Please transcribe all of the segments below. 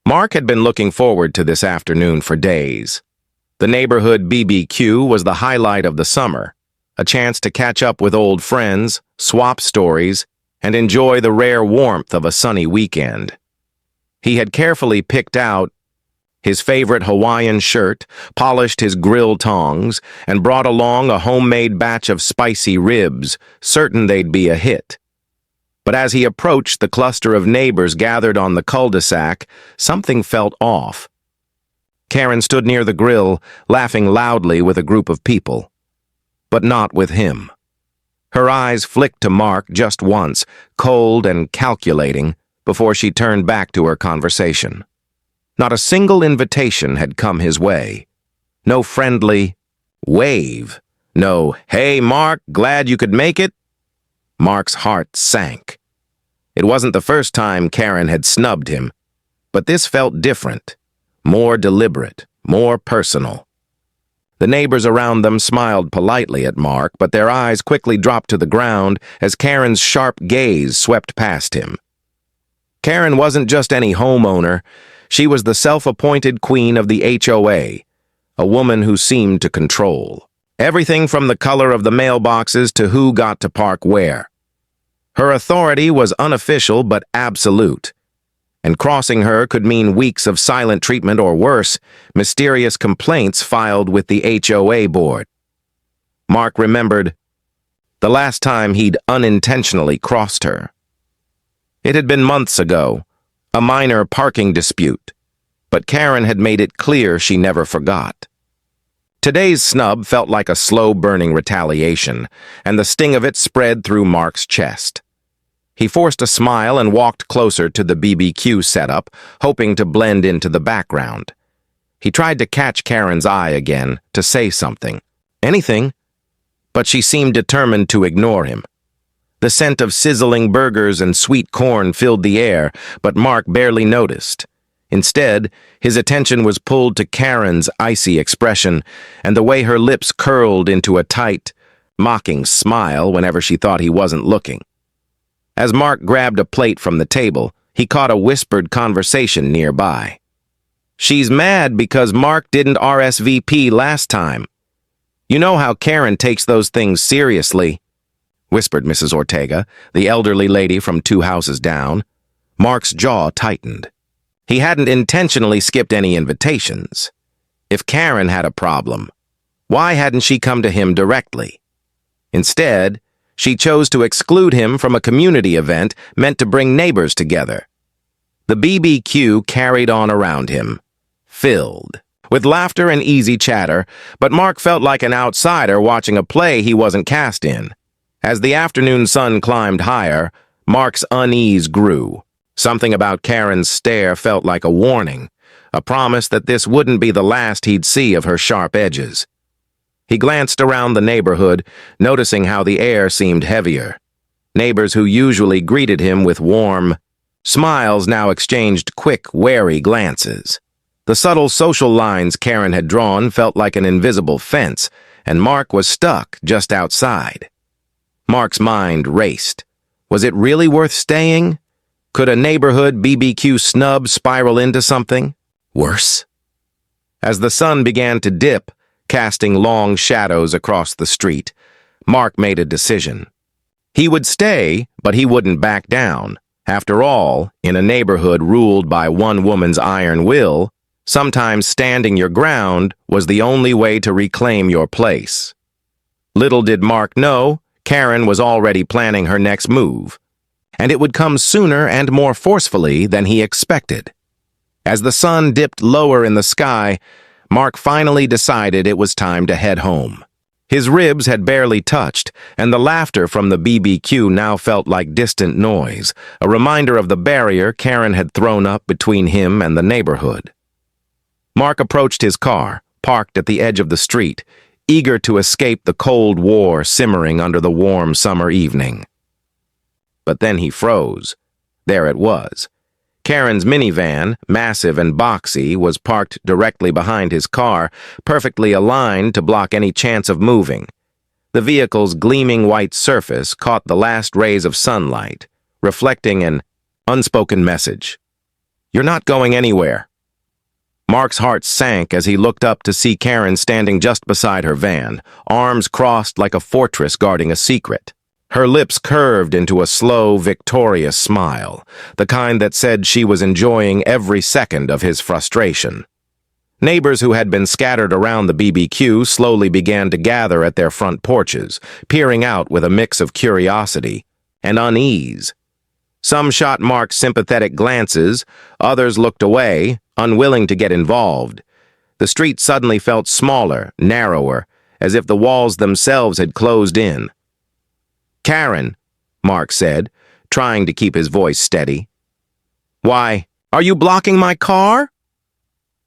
Mark had been looking forward to this afternoon for days. The neighborhood BBQ was the highlight of the summer, a chance to catch up with old friends, swap stories, and enjoy the rare warmth of a sunny weekend. He had carefully picked out his favorite Hawaiian shirt, polished his grill tongs, and brought along a homemade batch of spicy ribs, certain they'd be a hit. But as he approached the cluster of neighbors gathered on the cul-de-sac, something felt off. Karen stood near the grill, laughing loudly with a group of people. But not with him. Her eyes flicked to Mark just once, cold and calculating, before she turned back to her conversation. Not a single invitation had come his way. No friendly wave. No, "Hey, Mark, glad you could make it." Mark's heart sank. It wasn't the first time Karen had snubbed him, but this felt different, more deliberate, more personal. The neighbors around them smiled politely at Mark, but their eyes quickly dropped to the ground as Karen's sharp gaze swept past him. Karen wasn't just any homeowner. She was the self-appointed queen of the HOA, a woman who seemed to control everything from the color of the mailboxes to who got to park where. Her authority was unofficial but absolute, and crossing her could mean weeks of silent treatment or worse, mysterious complaints filed with the HOA board. Mark remembered the last time he'd unintentionally crossed her. It had been months ago, a minor parking dispute, but Karen had made it clear she never forgot. Today's snub felt like a slow-burning retaliation, and the sting of it spread through Mark's chest. He forced a smile and walked closer to the BBQ setup, hoping to blend into the background. He tried to catch Karen's eye again, to say something. Anything. But she seemed determined to ignore him. The scent of sizzling burgers and sweet corn filled the air, but Mark barely noticed. Instead, his attention was pulled to Karen's icy expression and the way her lips curled into a tight, mocking smile whenever she thought he wasn't looking. As Mark grabbed a plate from the table, he caught a whispered conversation nearby. "She's mad because Mark didn't RSVP last time. You know how Karen takes those things seriously," whispered Mrs. Ortega, the elderly lady from 2 houses down. Mark's jaw tightened. He hadn't intentionally skipped any invitations. If Karen had a problem, why hadn't she come to him directly? Instead, she chose to exclude him from a community event meant to bring neighbors together. The BBQ carried on around him, filled with laughter and easy chatter, but Mark felt like an outsider watching a play he wasn't cast in. As the afternoon sun climbed higher, Mark's unease grew. Something about Karen's stare felt like a warning, a promise that this wouldn't be the last he'd see of her sharp edges. He glanced around the neighborhood, noticing how the air seemed heavier. Neighbors who usually greeted him with warm smiles now exchanged quick, wary glances. The subtle social lines Karen had drawn felt like an invisible fence, and Mark was stuck just outside. Mark's mind raced. Was it really worth staying? Could a neighborhood BBQ snub spiral into something worse? As the sun began to dip, casting long shadows across the street, Mark made a decision. He would stay, but he wouldn't back down. After all, in a neighborhood ruled by one woman's iron will, sometimes standing your ground was the only way to reclaim your place. Little did Mark know, Karen was already planning her next move, and it would come sooner and more forcefully than he expected. As the sun dipped lower in the sky, Mark finally decided it was time to head home. His ribs had barely touched, and the laughter from the BBQ now felt like distant noise, a reminder of the barrier Karen had thrown up between him and the neighborhood. Mark approached his car, parked at the edge of the street, eager to escape the cold war simmering under the warm summer evening. But then he froze. There it was. Karen's minivan, massive and boxy, was parked directly behind his car, perfectly aligned to block any chance of moving. The vehicle's gleaming white surface caught the last rays of sunlight, reflecting an unspoken message. You're not going anywhere." Mark's heart sank as he looked up to see Karen standing just beside her van, arms crossed like a fortress guarding a secret. Her lips curved into a slow, victorious smile, the kind that said she was enjoying every second of his frustration. Neighbors who had been scattered around the BBQ slowly began to gather at their front porches, peering out with a mix of curiosity and unease. Some shot Mark sympathetic glances, others looked away, unwilling to get involved. The street suddenly felt smaller, narrower, as if the walls themselves had closed in. "Karen," Mark said, trying to keep his voice steady. "Why, are you blocking my car?"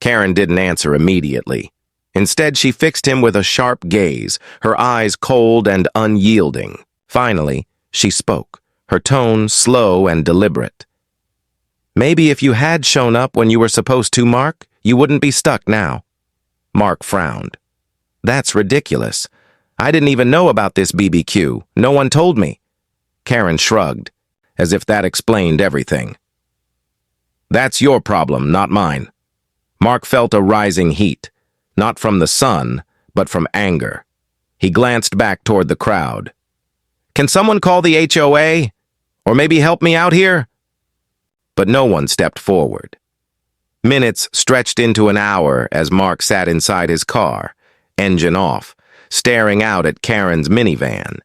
Karen didn't answer immediately. Instead, she fixed him with a sharp gaze, her eyes cold and unyielding. Finally, she spoke, her tone slow and deliberate. "Maybe if you had shown up when you were supposed to, Mark, you wouldn't be stuck now." Mark frowned. "That's ridiculous. I didn't even know about this BBQ. No one told me." Karen shrugged, as if that explained everything. "That's your problem, not mine." Mark felt a rising heat, not from the sun, but from anger. He glanced back toward the crowd. "Can someone call the HOA? Or maybe help me out here?" But no one stepped forward. Minutes stretched into an hour as Mark sat inside his car, engine off, staring out at Karen's minivan.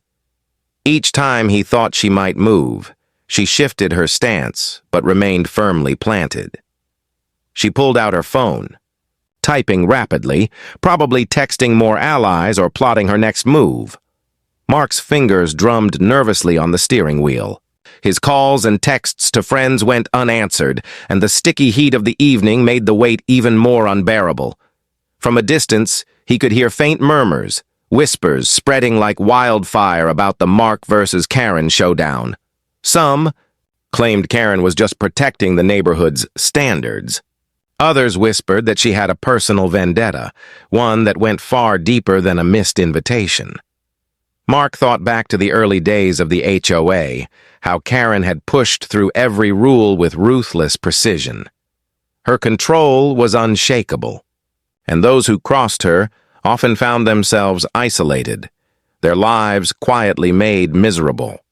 Each time he thought she might move, she shifted her stance but remained firmly planted. She pulled out her phone, typing rapidly, probably texting more allies or plotting her next move. Mark's fingers drummed nervously on the steering wheel. His calls and texts to friends went unanswered, and the sticky heat of the evening made the wait even more unbearable. From a distance, he could hear faint murmurs, whispers spreading like wildfire about the Mark versus Karen showdown. Some claimed Karen was just protecting the neighborhood's standards. Others whispered that she had a personal vendetta, one that went far deeper than a missed invitation. Mark thought back to the early days of the HOA, how Karen had pushed through every rule with ruthless precision. Her control was unshakable, and those who crossed her often found themselves isolated, their lives quietly made miserable.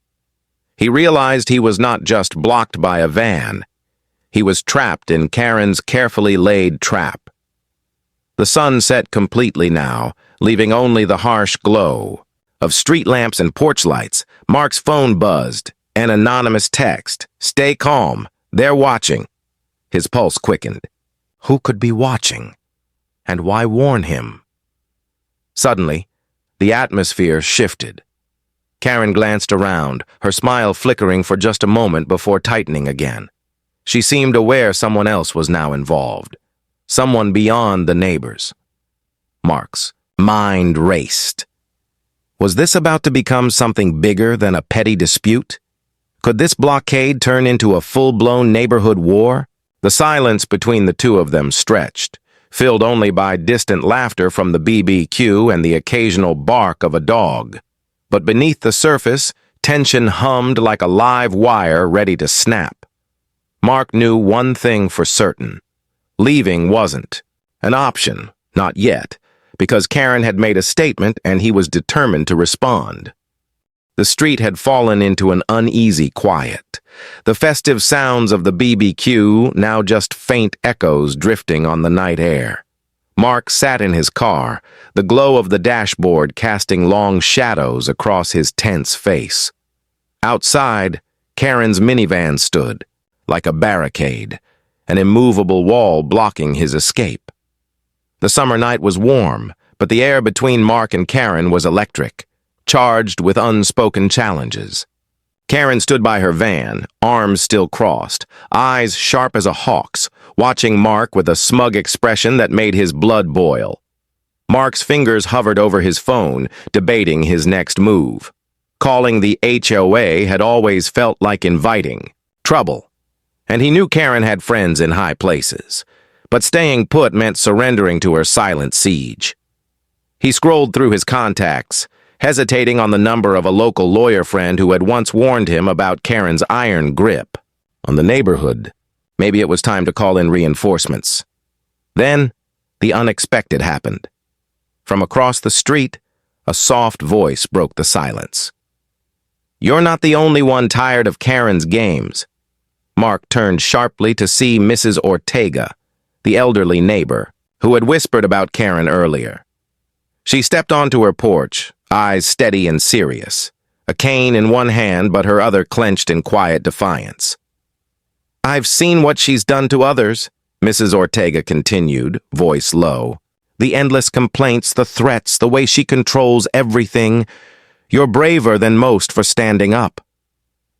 He realized he was not just blocked by a van. He was trapped in Karen's carefully laid trap. The sun set completely now, leaving only the harsh glow of street lamps and porch lights. Mark's phone buzzed. An anonymous text. "Stay calm. They're watching." His pulse quickened. Who could be watching? And why warn him? Suddenly, the atmosphere shifted. Karen glanced around, her smile flickering for just a moment before tightening again. She seemed aware someone else was now involved. Someone beyond the neighbors. Mark's mind raced. Was this about to become something bigger than a petty dispute? Could this blockade turn into a full-blown neighborhood war? The silence between the two of them stretched, filled only by distant laughter from the BBQ and the occasional bark of a dog. But beneath the surface, tension hummed like a live wire ready to snap. Mark knew one thing for certain. Leaving wasn't an option, not yet, because Karen had made a statement and he was determined to respond. The street had fallen into an uneasy quiet, the festive sounds of the BBQ now just faint echoes drifting on the night air. Mark sat in his car, the glow of the dashboard casting long shadows across his tense face. Outside, Karen's minivan stood, like a barricade, an immovable wall blocking his escape. The summer night was warm, but the air between Mark and Karen was electric, charged with unspoken challenges. Karen stood by her van, arms still crossed, eyes sharp as a hawk's, watching Mark with a smug expression that made his blood boil. Mark's fingers hovered over his phone, debating his next move. Calling the HOA had always felt like inviting trouble, and he knew Karen had friends in high places, but staying put meant surrendering to her silent siege. He scrolled through his contacts, hesitating on the number of a local lawyer friend who had once warned him about Karen's iron grip on the neighborhood. Maybe it was time to call in reinforcements. Then, the unexpected happened. From across the street, a soft voice broke the silence. "You're not the only one tired of Karen's games." Mark turned sharply to see Mrs. Ortega, the elderly neighbor, who had whispered about Karen earlier. She stepped onto her porch, eyes steady and serious, a cane in one hand but her other clenched in quiet defiance. "I've seen what she's done to others," Mrs. Ortega continued, voice low. "The endless complaints, the threats, the way she controls everything. You're braver than most for standing up."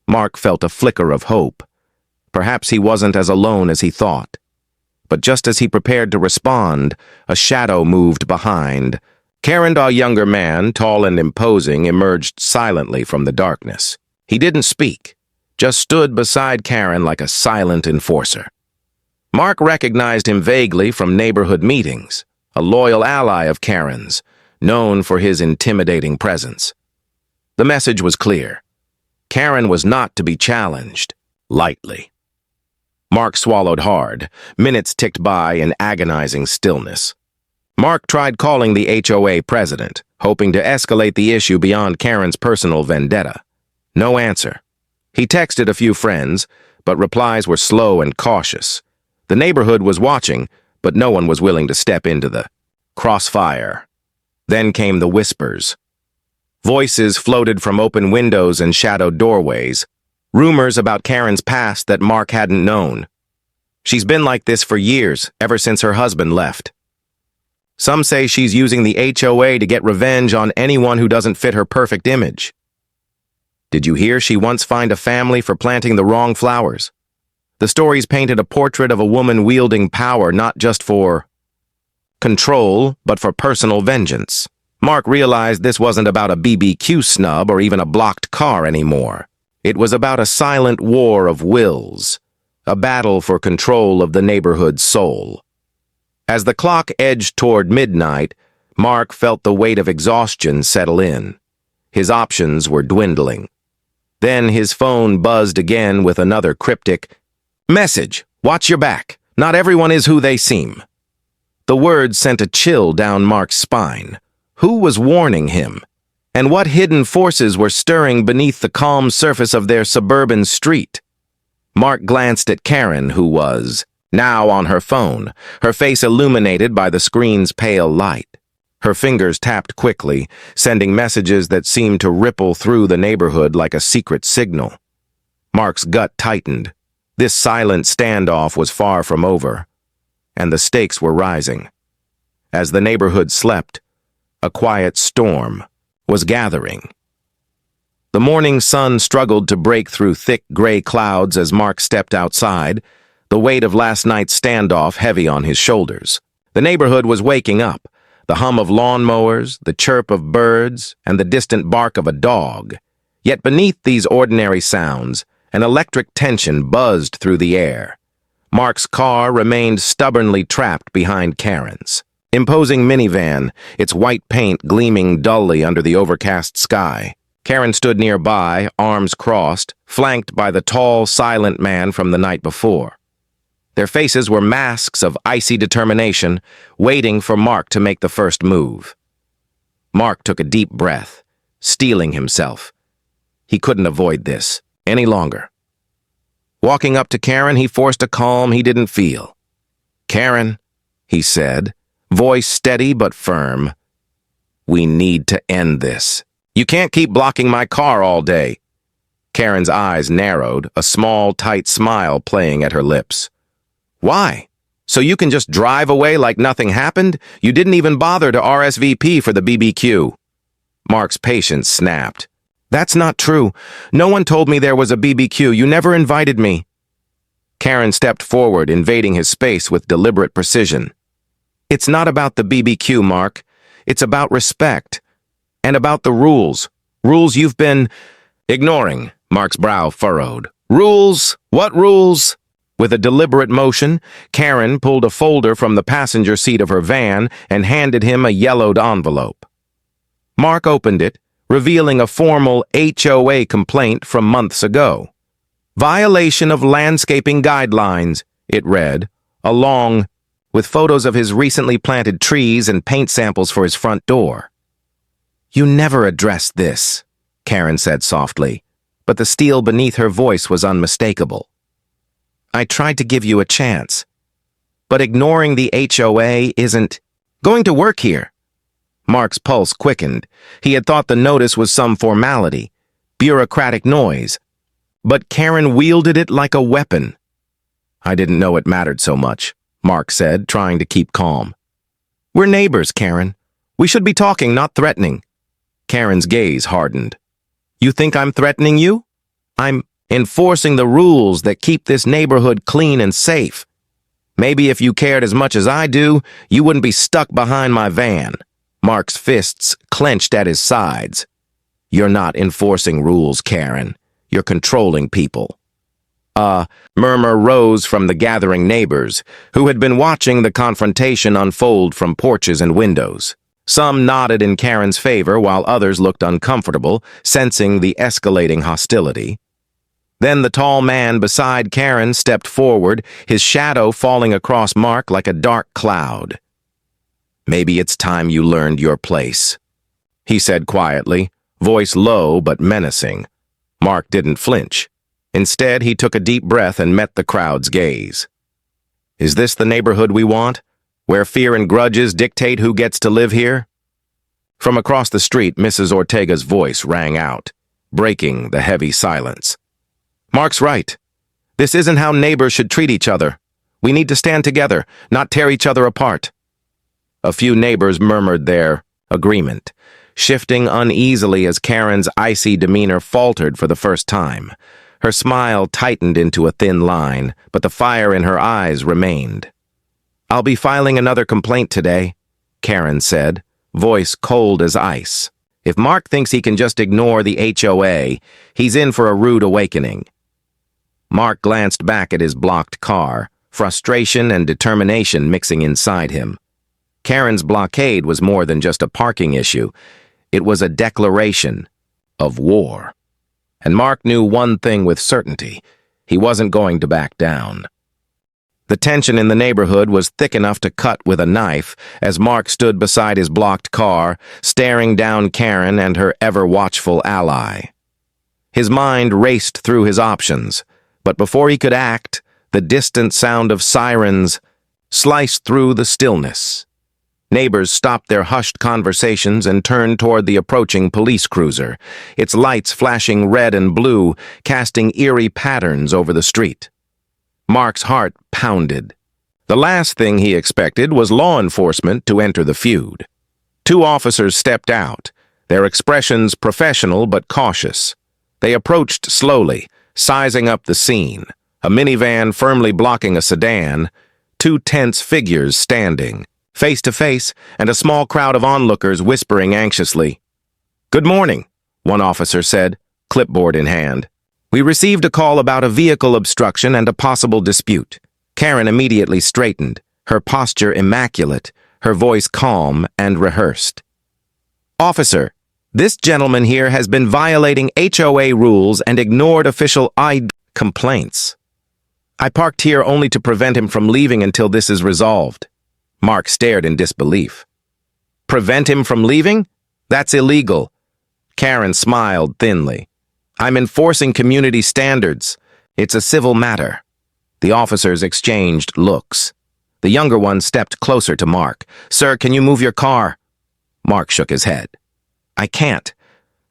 Mark felt a flicker of hope. Perhaps he wasn't as alone as he thought. But just as he prepared to respond, a shadow moved behind. Karen, a younger man, tall and imposing, emerged silently from the darkness. He didn't speak, just stood beside Karen like a silent enforcer. Mark recognized him vaguely from neighborhood meetings, a loyal ally of Karen's, known for his intimidating presence. The message was clear. Karen was not to be challenged lightly. Mark swallowed hard. Minutes ticked by in agonizing stillness. Mark tried calling the HOA president, hoping to escalate the issue beyond Karen's personal vendetta. No answer. He texted a few friends, but replies were slow and cautious. The neighborhood was watching, but no one was willing to step into the crossfire. Then came the whispers. Voices floated from open windows and shadowed doorways, rumors about Karen's past that Mark hadn't known. She's been like this for years, ever since her husband left. Some say she's using the HOA to get revenge on anyone who doesn't fit her perfect image. Did you hear she once fined a family for planting the wrong flowers? The stories painted a portrait of a woman wielding power not just for control, but for personal vengeance. Mark realized this wasn't about a BBQ snub or even a blocked car anymore. It was about a silent war of wills, a battle for control of the neighborhood's soul. As the clock edged toward midnight, Mark felt the weight of exhaustion settle in. His options were dwindling. Then his phone buzzed again with another cryptic message. "Watch your back. Not everyone is who they seem." The words sent a chill down Mark's spine. Who was warning him? And what hidden forces were stirring beneath the calm surface of their suburban street? Mark glanced at Karen, who was now on her phone, her face illuminated by the screen's pale light. Her fingers tapped quickly, sending messages that seemed to ripple through the neighborhood like a secret signal. Mark's gut tightened. This silent standoff was far from over, and the stakes were rising. As the neighborhood slept, a quiet storm was gathering. The morning sun struggled to break through thick gray clouds as Mark stepped outside, the weight of last night's standoff heavy on his shoulders. The neighborhood was waking up, the hum of lawnmowers, the chirp of birds, and the distant bark of a dog. Yet beneath these ordinary sounds, an electric tension buzzed through the air. Mark's car remained stubbornly trapped behind Karen's imposing minivan, its white paint gleaming dully under the overcast sky. Karen stood nearby, arms crossed, flanked by the tall, silent man from the night before. Their faces were masks of icy determination, waiting for Mark to make the first move. Mark took a deep breath, steeling himself. He couldn't avoid this any longer. Walking up to Karen, he forced a calm he didn't feel. "Karen," he said, voice steady but firm, "we need to end this. You can't keep blocking my car all day." Karen's eyes narrowed, a small, tight smile playing at her lips. "Why? So you can just drive away like nothing happened? You didn't even bother to RSVP for the BBQ." Mark's patience snapped. "That's not true. No one told me there was a BBQ. You never invited me." Karen stepped forward, invading his space with deliberate precision. "It's not about the BBQ, Mark. It's about respect. And about the rules. Rules you've been ignoring." Mark's brow furrowed. "Rules? What rules?" With a deliberate motion, Karen pulled a folder from the passenger seat of her van and handed him a yellowed envelope. Mark opened it, revealing a formal HOA complaint from months ago. Violation of landscaping guidelines, it read, along with photos of his recently planted trees and paint samples for his front door. You never addressed this, Karen said softly, but the steel beneath her voice was unmistakable. I tried to give you a chance, but ignoring the HOA isn't going to work here. Mark's pulse quickened. He had thought the notice was some formality, bureaucratic noise, but Karen wielded it like a weapon. I didn't know it mattered so much, Mark said, trying to keep calm. We're neighbors, Karen. We should be talking, not threatening. Karen's gaze hardened. You think I'm threatening you? I'm enforcing the rules that keep this neighborhood clean and safe. Maybe if you cared as much as I do, you wouldn't be stuck behind my van. Mark's fists clenched at his sides. You're not enforcing rules, Karen. You're controlling people. A murmur rose from the gathering neighbors, who had been watching the confrontation unfold from porches and windows. Some nodded in Karen's favor while others looked uncomfortable, sensing the escalating hostility. Then the tall man beside Karen stepped forward, his shadow falling across Mark like a dark cloud. Maybe it's time you learned your place, he said quietly, voice low but menacing. Mark didn't flinch. Instead, he took a deep breath and met the crowd's gaze. Is this the neighborhood we want, where fear and grudges dictate who gets to live here? From across the street, Mrs. Ortega's voice rang out, breaking the heavy silence. Mark's right. This isn't how neighbors should treat each other. We need to stand together, not tear each other apart. A few neighbors murmured their agreement, shifting uneasily as Karen's icy demeanor faltered for the first time. Her smile tightened into a thin line, but the fire in her eyes remained. I'll be filing another complaint today, Karen said, voice cold as ice. If Mark thinks he can just ignore the HOA, he's in for a rude awakening. Mark glanced back at his blocked car, frustration and determination mixing inside him. Karen's blockade was more than just a parking issue. It was a declaration of war. And Mark knew one thing with certainty. He wasn't going to back down. The tension in the neighborhood was thick enough to cut with a knife as Mark stood beside his blocked car, staring down Karen and her ever-watchful ally. His mind raced through his options, but before he could act, the distant sound of sirens sliced through the stillness. Neighbors stopped their hushed conversations and turned toward the approaching police cruiser, its lights flashing red and blue, casting eerie patterns over the street. Mark's heart pounded. The last thing he expected was law enforcement to enter the feud. Two officers stepped out, their expressions professional but cautious. They approached slowly, sizing up the scene, a minivan firmly blocking a sedan, two tense figures standing, face to face, and a small crowd of onlookers whispering anxiously. Good morning, one officer said, clipboard in hand. We received a call about a vehicle obstruction and a possible dispute. Karen immediately straightened, her posture immaculate, her voice calm and rehearsed. Officer, this gentleman here has been violating HOA rules and ignored official ID complaints. I parked here only to prevent him from leaving until this is resolved. Mark stared in disbelief. Prevent him from leaving? That's illegal. Karen smiled thinly. I'm enforcing community standards. It's a civil matter. The officers exchanged looks. The younger one stepped closer to Mark. Sir, can you move your car? Mark shook his head. I can't.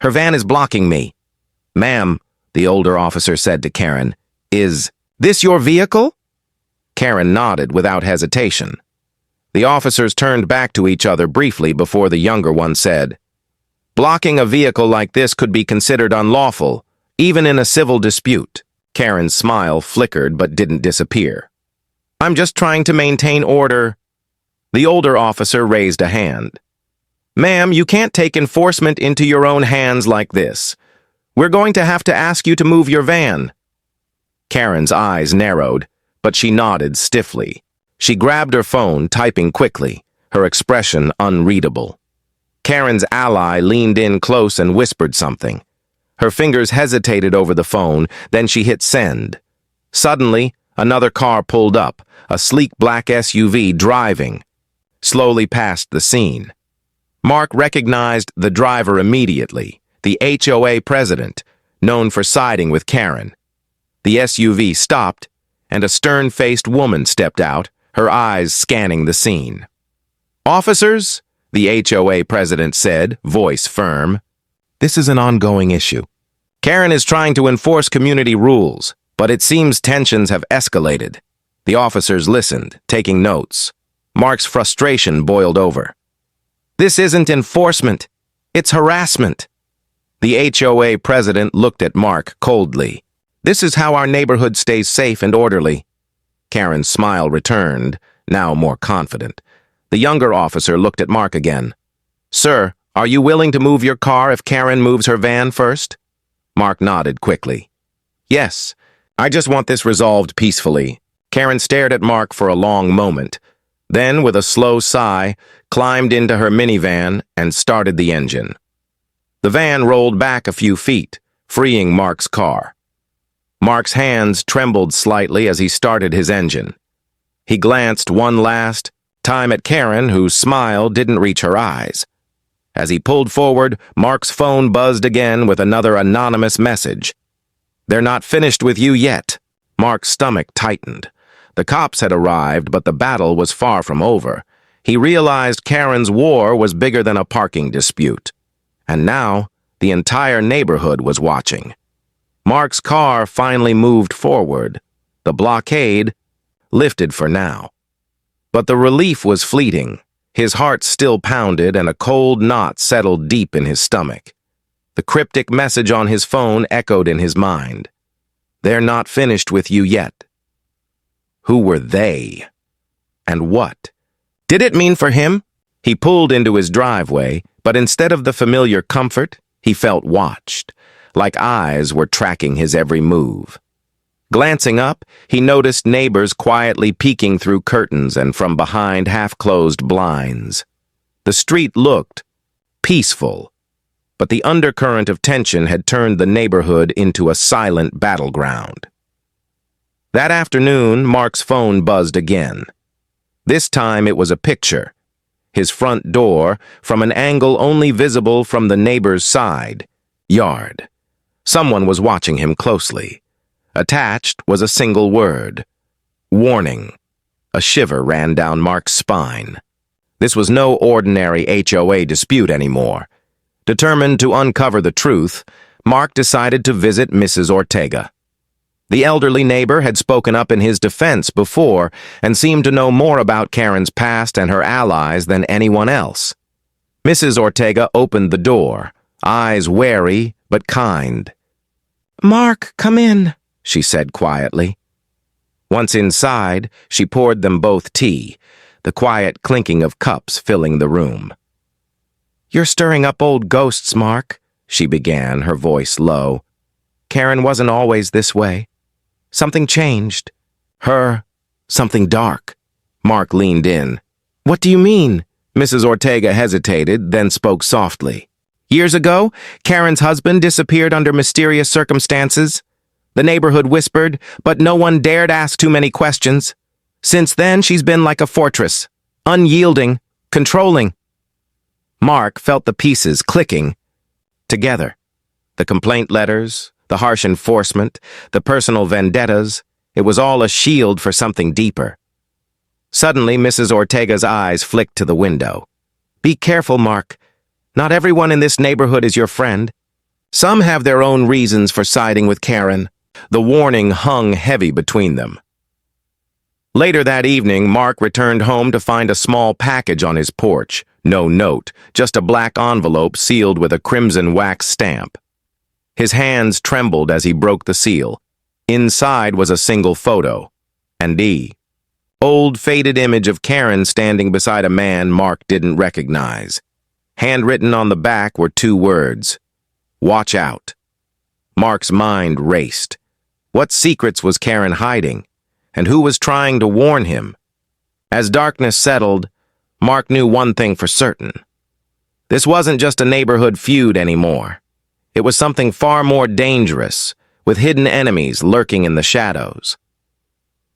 Her van is blocking me. Ma'am, the older officer said to Karen, is this your vehicle? Karen nodded without hesitation. The officers turned back to each other briefly before the younger one said, blocking a vehicle like this could be considered unlawful, even in a civil dispute. Karen's smile flickered but didn't disappear. I'm just trying to maintain order. The older officer raised a hand. Ma'am, you can't take enforcement into your own hands like this. We're going to have to ask you to move your van. Karen's eyes narrowed, but she nodded stiffly. She grabbed her phone, typing quickly, her expression unreadable. Karen's ally leaned in close and whispered something. Her fingers hesitated over the phone, then she hit send. Suddenly, another car pulled up, a sleek black SUV driving, slowly past the scene. Mark recognized the driver immediately, the HOA president, known for siding with Karen. The SUV stopped, and a stern-faced woman stepped out, her eyes scanning the scene. "Officers," the HOA president said, voice firm, "this is an ongoing issue. Karen is trying to enforce community rules, but it seems tensions have escalated." The officers listened, taking notes. Mark's frustration boiled over. "This isn't enforcement. It's harassment." The HOA president looked at Mark coldly. "This is how our neighborhood stays safe and orderly." Karen's smile returned, now more confident. The younger officer looked at Mark again. "Sir, are you willing to move your car if Karen moves her van first?" Mark nodded quickly. "Yes, I just want this resolved peacefully." Karen stared at Mark for a long moment, then, with a slow sigh, climbed into her minivan and started the engine. The van rolled back a few feet, freeing Mark's car. Mark's hands trembled slightly as he started his engine. He glanced one last time at Karen, whose smile didn't reach her eyes. As he pulled forward, Mark's phone buzzed again with another anonymous message. "They're not finished with you yet." Mark's stomach tightened. The cops had arrived, but the battle was far from over. He realized Karen's war was bigger than a parking dispute. And now, the entire neighborhood was watching. Mark's car finally moved forward. The blockade lifted for now. But the relief was fleeting. His heart still pounded and a cold knot settled deep in his stomach. The cryptic message on his phone echoed in his mind. "They're not finished with you yet." Who were they? And what did it mean for him? He pulled into his driveway, but instead of the familiar comfort, he felt watched, like eyes were tracking his every move. Glancing up, he noticed neighbors quietly peeking through curtains and from behind half-closed blinds. The street looked peaceful, but the undercurrent of tension had turned the neighborhood into a silent battleground. That afternoon, Mark's phone buzzed again. This time it was a picture. His front door, from an angle only visible from the neighbor's side, yard. Someone was watching him closely. Attached was a single word. Warning. A shiver ran down Mark's spine. This was no ordinary HOA dispute anymore. Determined to uncover the truth, Mark decided to visit Mrs. Ortega. The elderly neighbor had spoken up in his defense before and seemed to know more about Karen's past and her allies than anyone else. Mrs. Ortega opened the door, eyes wary but kind. "Mark, come in," she said quietly. Once inside, she poured them both tea, the quiet clinking of cups filling the room. "You're stirring up old ghosts, Mark," she began, her voice low. "Karen wasn't always this way. Something changed. Something dark." Mark leaned in. "What do you mean?" Mrs. Ortega hesitated, then spoke softly. "Years ago, Karen's husband disappeared under mysterious circumstances. The neighborhood whispered, but no one dared ask too many questions. Since then, she's been like a fortress, unyielding, controlling." Mark felt the pieces clicking together. The complaint letters, the harsh enforcement, the personal vendettas, it was all a shield for something deeper. Suddenly, Mrs. Ortega's eyes flicked to the window. "Be careful, Mark. Not everyone in this neighborhood is your friend. Some have their own reasons for siding with Karen." The warning hung heavy between them. Later that evening, Mark returned home to find a small package on his porch. No note, just a black envelope sealed with a crimson wax stamp. His hands trembled as he broke the seal. Inside was a single photo. An old, faded image of Karen standing beside a man Mark didn't recognize. Handwritten on the back were 2 words. "Watch out." Mark's mind raced. What secrets was Karen hiding? And who was trying to warn him? As darkness settled, Mark knew one thing for certain. This wasn't just a neighborhood feud anymore. It was something far more dangerous, with hidden enemies lurking in the shadows.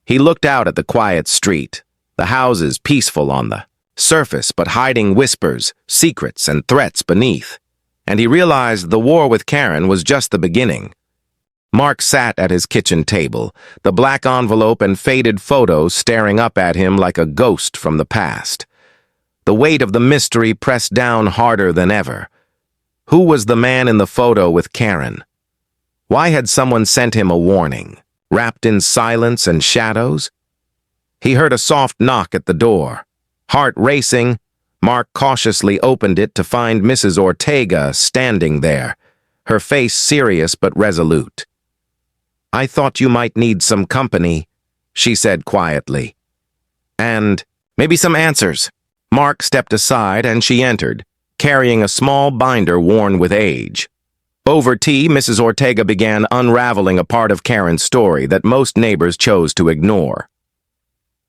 He looked out at the quiet street, the houses peaceful on the surface but hiding whispers, secrets, and threats beneath, and he realized the war with Karen was just the beginning. Mark sat at his kitchen table, the black envelope and faded photos staring up at him like a ghost from the past. The weight of the mystery pressed down harder than ever. Who was the man in the photo with Karen? Why had someone sent him a warning, wrapped in silence and shadows? He heard a soft knock at the door. Heart racing, Mark cautiously opened it to find Mrs. Ortega standing there, her face serious but resolute. "I thought you might need some company," she said quietly. "And maybe some answers." Mark stepped aside and she entered, carrying a small binder worn with age. Over tea, Mrs. Ortega began unraveling a part of Karen's story that most neighbors chose to ignore.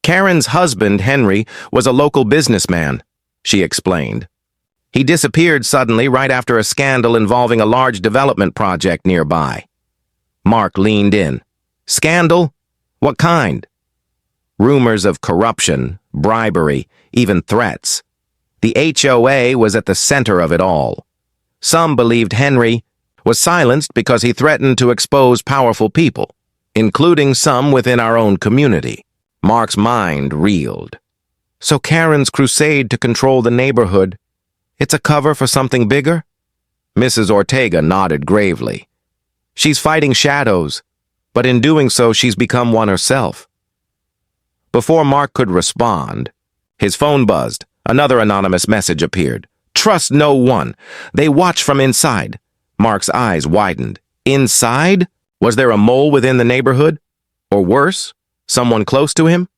Karen's husband, Henry, was a local businessman, she explained. He disappeared suddenly right after a scandal involving a large development project nearby. Mark leaned in. "Scandal? What kind?" "Rumors of corruption, bribery, even threats. The HOA was at the center of it all. Some believed Henry was silenced because he threatened to expose powerful people, including some within our own community." Mark's mind reeled. So Karen's crusade to control the neighborhood, it's a cover for something bigger? Mrs. Ortega nodded gravely. She's fighting shadows, but in doing so she's become one herself. Before Mark could respond, his phone buzzed. Another anonymous message appeared. "Trust no one. They watch from inside." Mark's eyes widened. Inside? Was there a mole within the neighborhood? Or worse, someone close to him?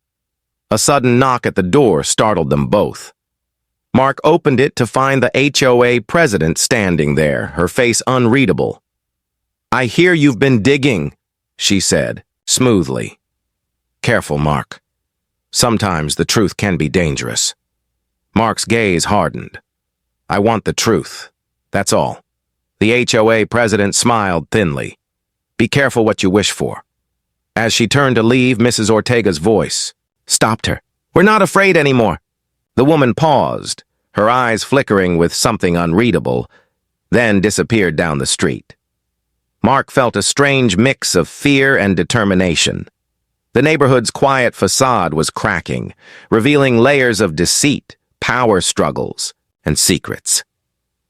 A sudden knock at the door startled them both. Mark opened it to find the HOA president standing there, her face unreadable. "I hear you've been digging," she said, smoothly. "Careful, Mark. Sometimes the truth can be dangerous." Mark's gaze hardened. "I want the truth. That's all." The HOA president smiled thinly. "Be careful what you wish for." As she turned to leave, Mrs. Ortega's voice stopped her. "We're not afraid anymore." The woman paused, her eyes flickering with something unreadable, then disappeared down the street. Mark felt a strange mix of fear and determination. The neighborhood's quiet facade was cracking, revealing layers of deceit, power struggles, and secrets.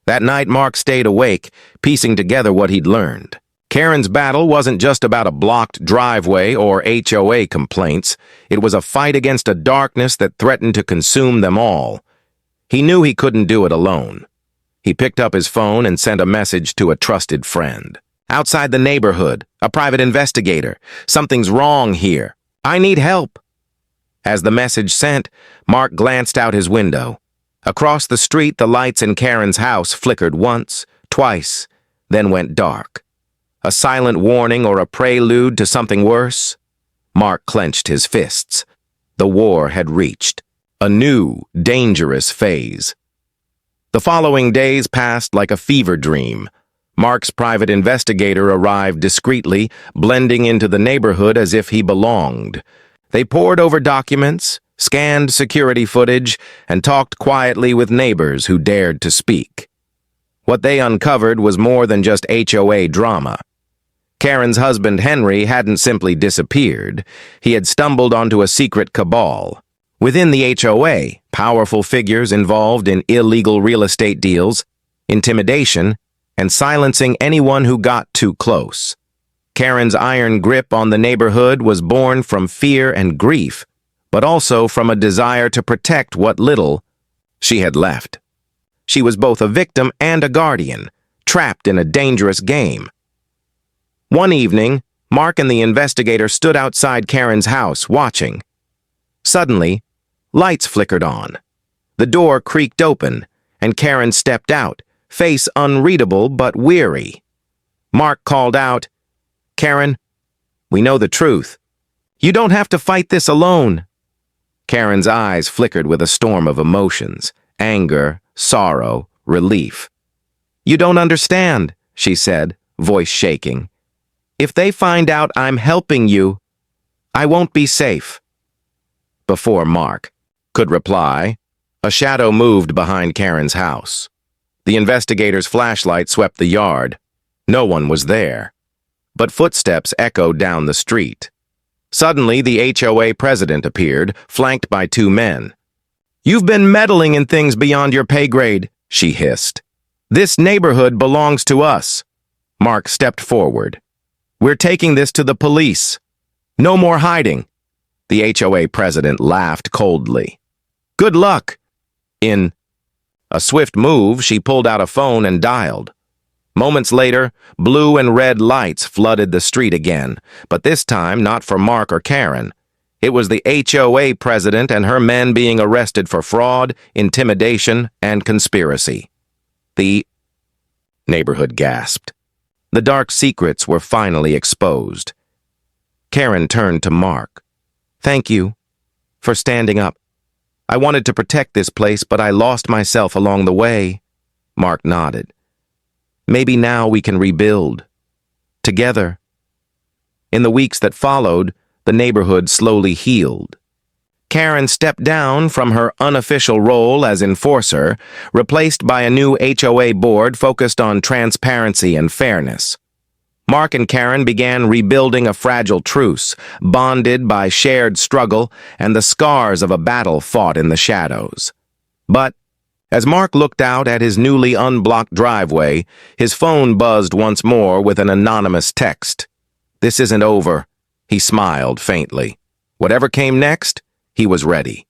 That night, Mark stayed awake, piecing together what he'd learned. Karen's battle wasn't just about a blocked driveway or HOA complaints. It was a fight against a darkness that threatened to consume them all. He knew he couldn't do it alone. He picked up his phone and sent a message to a trusted friend. "Outside the neighborhood, a private investigator. Something's wrong here. I need help." As the message sent, Mark glanced out his window. Across the street, the lights in Karen's house flickered once, twice, then went dark. A silent warning or a prelude to something worse? Mark clenched his fists. The war had reached a new, dangerous phase. The following days passed like a fever dream. Mark's private investigator arrived discreetly, blending into the neighborhood as if he belonged. They pored over documents, scanned security footage, and talked quietly with neighbors who dared to speak. What they uncovered was more than just HOA drama. Karen's husband, Henry, hadn't simply disappeared. He had stumbled onto a secret cabal. Within the HOA, powerful figures involved in illegal real estate deals, intimidation, and silencing anyone who got too close. Karen's iron grip on the neighborhood was born from fear and grief, but also from a desire to protect what little she had left. She was both a victim and a guardian, trapped in a dangerous game. One evening, Mark and the investigator stood outside Karen's house, watching. Suddenly, lights flickered on. The door creaked open, and Karen stepped out, face unreadable but weary. Mark called out, "Karen, we know the truth. You don't have to fight this alone." Karen's eyes flickered with a storm of emotions, anger, sorrow, relief. "You don't understand," she said, voice shaking. If they find out I'm helping you, I won't be safe. Before Mark could reply, a shadow moved behind Karen's house. The investigator's flashlight swept the yard. No one was there. But footsteps echoed down the street. Suddenly, the HOA president appeared, flanked by two men. "You've been meddling in things beyond your pay grade," she hissed. "This neighborhood belongs to us." Mark stepped forward. "We're taking this to the police. No more hiding." The HOA president laughed coldly. "Good luck." In a swift move, she pulled out a phone and dialed. Moments later, blue and red lights flooded the street again, but this time not for Mark or Karen. It was the HOA president and her men being arrested for fraud, intimidation, and conspiracy. The neighborhood gasped. The dark secrets were finally exposed. Karen turned to Mark. "Thank you for standing up. I wanted to protect this place, but I lost myself along the way." Mark nodded. "Maybe now we can rebuild. Together." In the weeks that followed, the neighborhood slowly healed. Karen stepped down from her unofficial role as enforcer, replaced by a new HOA board focused on transparency and fairness. Mark and Karen began rebuilding a fragile truce, bonded by shared struggle and the scars of a battle fought in the shadows. But as Mark looked out at his newly unblocked driveway, his phone buzzed once more with an anonymous text. "This isn't over," he smiled faintly. Whatever came next, he was ready.